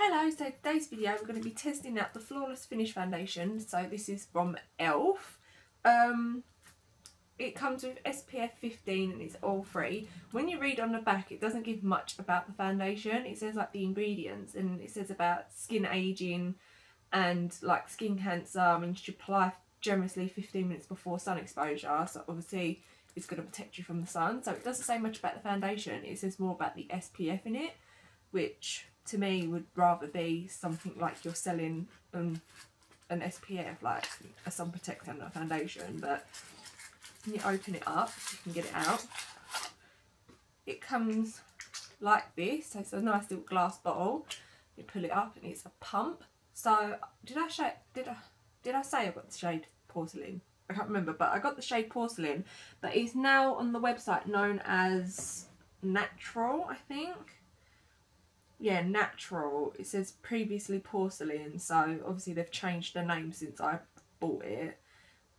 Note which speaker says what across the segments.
Speaker 1: Hello, so today's video we're going to be testing out the Flawless Finish foundation. So this is from ELF. It comes with SPF 15 and it's oil free. When you read on the back it doesn't give much about the foundation. It says like the ingredients and it says about skin aging and like skin cancer. I mean, you should apply generously 15 minutes before sun exposure, so obviously it's going to protect you from the sun. So it doesn't say much about the foundation, it says more about the SPF in it, which to me would rather be something like you're selling an SPF, like a sun protector and a foundation. But when you open it up, you can get it out. It comes like this, so it's a nice little glass bottle. You pull it up and it's a pump. So did I say I got the shade porcelain? I can't remember, but I got the shade porcelain, but it's now on the website known as natural, I think. Yeah, natural. It says previously porcelain, so obviously they've changed the name since I bought it.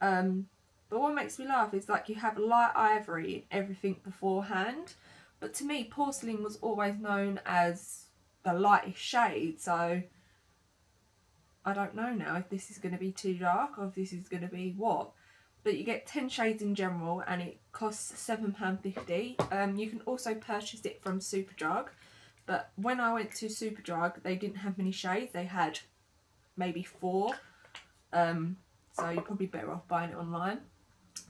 Speaker 1: But what makes me laugh is like you have light ivory in everything beforehand, but to me porcelain was always known as the lightest shade, so I don't know now if this is going to be too dark or if this is going to be what. But you get 10 shades in general and it costs £7.50. You can also purchase it from Superdrug. But when I went to Superdrug, they didn't have many shades. They had maybe 4. So you're probably better off buying it online.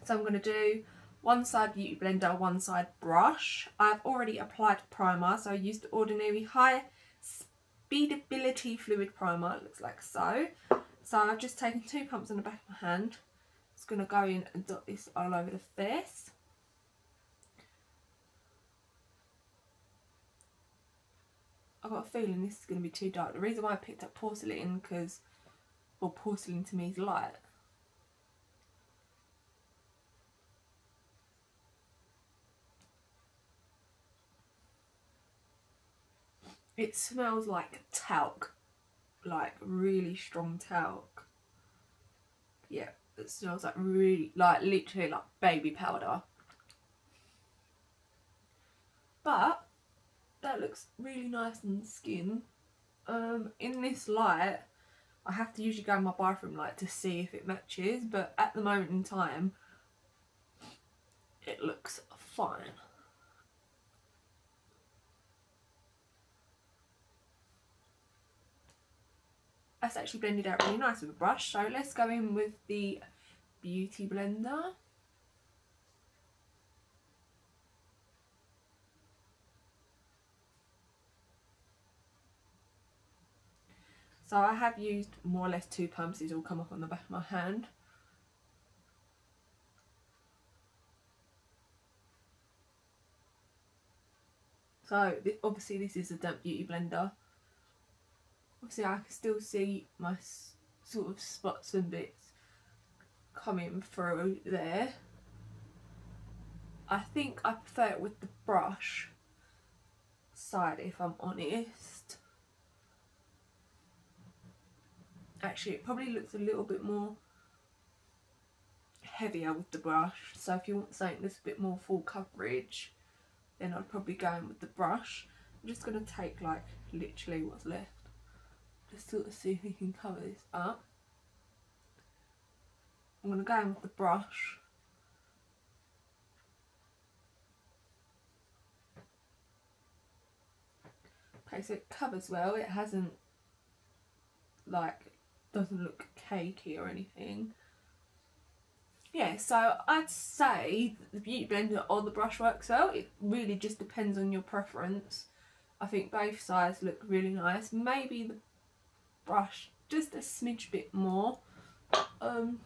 Speaker 1: So I'm going to do one side beauty blender, one side brush. I've already applied primer, so I used the ordinary high-spreadability fluid primer. It looks like so. So I've just taken 2 pumps on the back of my hand. It's going to go in and dot this all over the face. I've got a feeling this is going to be too dark. The reason why I picked up porcelain, because, well, porcelain to me is light. It smells like talc, like really strong talc. Yeah, it smells like really, like literally like baby powder. But that looks really nice on the skin. In this light, I have to usually go in my bathroom light to see if it matches, but at the moment in time, it looks fine. That's actually blended out really nice with a brush, so let's go in with the beauty blender. So I have used more or less 2 pumps. These all come off on the back of my hand. So obviously this is a damp beauty blender. Obviously I can still see my sort of spots and bits coming through there. I think I prefer it with the brush side, if I'm honest. Actually, it probably looks a little bit more heavier with the brush. So if you want something that's a bit more full coverage, then I'd probably go in with the brush. I'm just going to take like literally what's left. Just sort of see if we can cover this up. I'm going to go in with the brush. Okay, so it covers well. It hasn't like, doesn't look cakey or anything. Yeah, so I'd say the beauty blender or the brush works well. It really just depends on your preference. I think both sides look really nice. Maybe the brush just a smidge bit more. In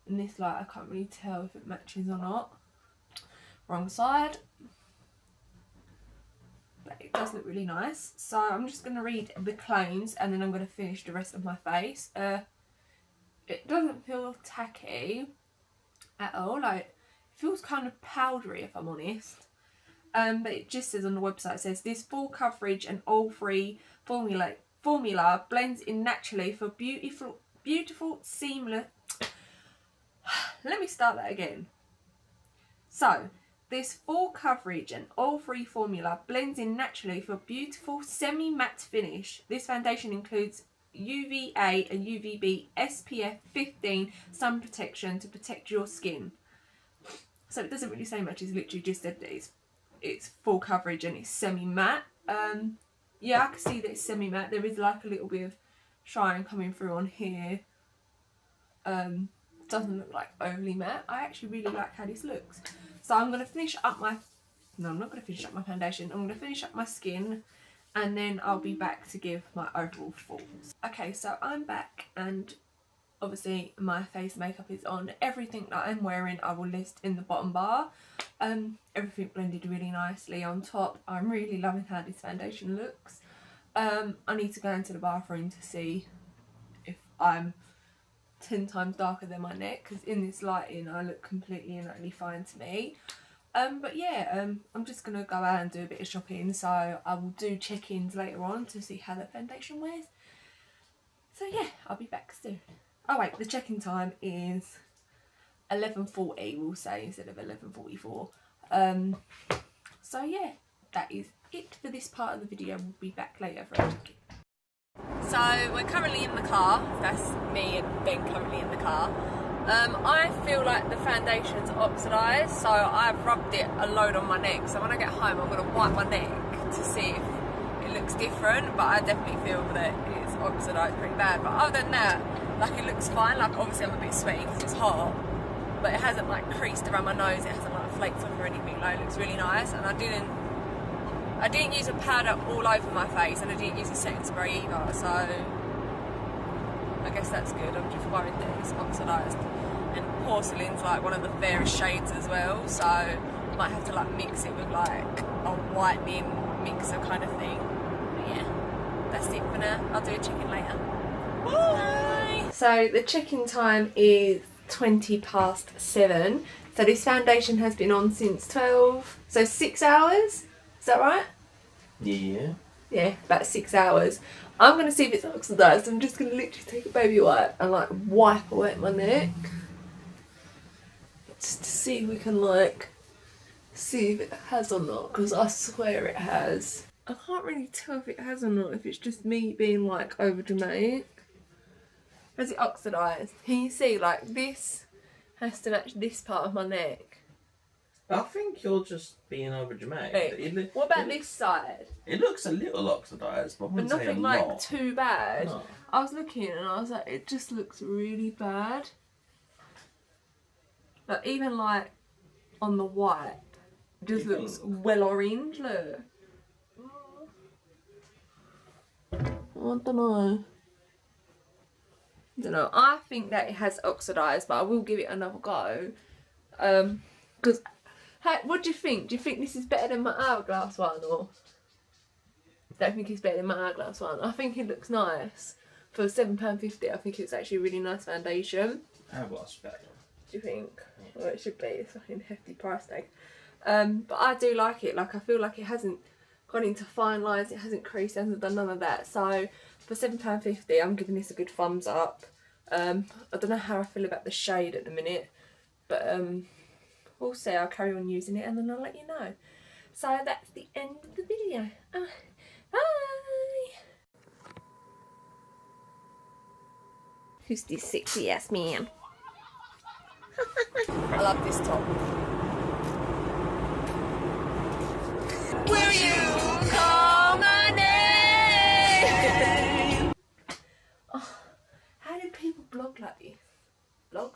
Speaker 1: this light I can't really tell if it matches or not. Wrong side. But it does look really nice. So I'm just going to read the claims and then I'm going to finish the rest of my face. It doesn't feel tacky at all. Like, it feels kind of powdery if I'm honest. But it just says on the website, it says this full coverage and oil-free formula blends in naturally for beautiful seamless. Let me start that again. So this full coverage and oil-free formula blends in naturally for a beautiful semi-matte finish. This foundation includes UVA and UVB SPF 15 sun protection to protect your skin. So it doesn't really say much, it's literally just said that it's full coverage and it's semi-matte. Yeah, I can see that it's semi-matte. There is like a little bit of shine coming through on here. Doesn't look like overly matte. I actually really like how this looks. So I'm going to finish up my... No, I'm not going to finish up my foundation. I'm going to finish up my skin and then I'll be back to give my overall thoughts. Okay, so I'm back and obviously my face makeup is on. Everything that I'm wearing I will list in the bottom bar. Everything blended really nicely on top. I'm really loving how this foundation looks. I need to go into the bathroom to see if I'm 10 times darker than my neck, because in this lighting I look completely and utterly fine to me. But yeah, I'm just going to go out and do a bit of shopping, so I will do check-ins later on to see how the foundation wears. So yeah, I'll be back soon. Oh wait, the check-in time is 11:40, we'll say, instead of 11:44. So yeah, that is it for this part of the video. We'll be back later for a check-in. So we're currently in the car. That's me and Ben currently in the car. I feel like the foundation's oxidised, so I've rubbed it a load on my neck. So when I get home, I'm going to wipe my neck to see if it looks different. But I definitely feel that it's oxidised pretty bad. But other than that, like, it looks fine. Like, obviously I'm a bit sweaty because it's hot, but it hasn't like creased around my nose. It hasn't like flaked off or anything. Like, it looks really nice. And I didn't use a powder all over my face, and I didn't use a setting spray either, so I guess that's good. I'm just worried that it's oxidised. And porcelain's like one of the fairest shades as well, so I might have to like mix it with like a whitening mixer kind of thing. But yeah, that's it for now. I'll do a check-in later. Bye! So the check-in time is 7:20. So this foundation has been on since 12, so 6 hours. Is that right?
Speaker 2: Yeah.
Speaker 1: Yeah, about 6 hours. I'm going to see if it's oxidised. I'm just going to literally take a baby wipe and like wipe away my neck. Just to see if we can like, see if it has or not, because I swear it has. I can't really tell if it has or not, if it's just me being like over dramatic. Has it oxidised? Can you see like this has to match this part of my neck?
Speaker 2: I think you're just being over dramatic.
Speaker 1: Hey, what about this side?
Speaker 2: It looks a little oxidised, but
Speaker 1: nothing like too bad.
Speaker 2: No.
Speaker 1: I was looking and I was like, it just looks really bad. Like, even like on the white, it just looks well orange. Look. I don't know. I think that it has oxidised, but I will give it another go. Because. What do you think? Do you think this is better than my hourglass one, or don't think it's better than my hourglass one? I think it looks nice for £7.50. I think it's actually a really nice foundation.
Speaker 2: Hourglass better.
Speaker 1: Do you think? Yeah. Well, it should be. It's like a hefty price tag. But I do like it. Like, I feel like it hasn't gone into fine lines. It hasn't creased. It hasn't done none of that. So for £7.50, I'm giving this a good thumbs up. I don't know how I feel about the shade at the minute, but we'll see. I'll carry on using it and then I'll let you know. So that's the end of the video. Bye! Who's this sexy ass man? I love this top. Will you call my name? Oh, how do people blog like this? Blog?